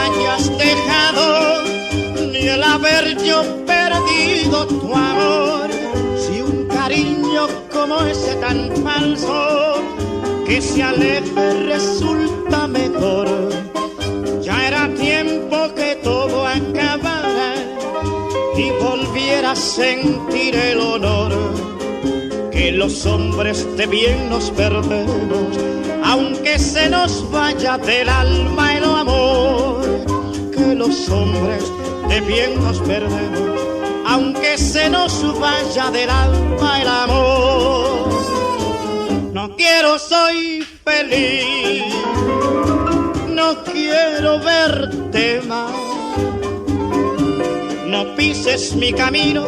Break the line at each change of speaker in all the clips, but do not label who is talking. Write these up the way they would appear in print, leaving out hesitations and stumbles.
hayas dejado, ni el haber yo perdido tu amor. Si un cariño como ese tan falso que se aleje resulta mejor, ya era tiempo que todo acabara y volviera a sentir el honor que los hombres de bien nos perdemos, aunque se nos vaya del alma el amor. Que los hombres de bien nos perdemos, aunque se nos vaya del alma el amor. No quiero, soy feliz, no quiero verte más. No pises mi camino,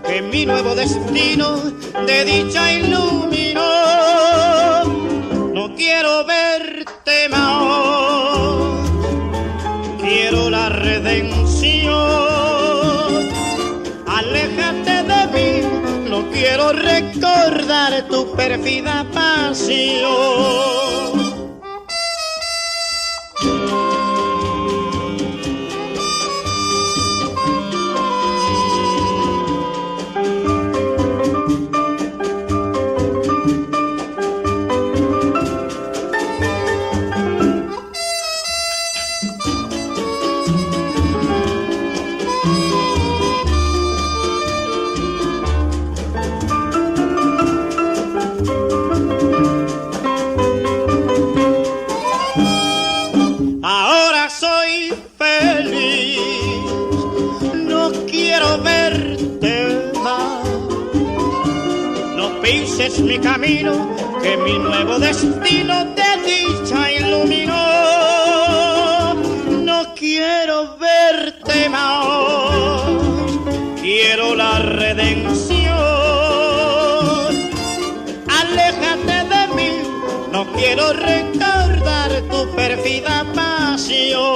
que mi nuevo destino de dicha iluminó. No quiero verte más, quiero la redención. Aléjate de mí, no quiero recordar tu pérfida pasión. Ahora soy feliz, no quiero verte más. No pises mi camino, que mi nuevo destino de dicha iluminó. No quiero verte más, quiero la redención. Aléjate de mí, no quiero recordar tu pérfida pasión.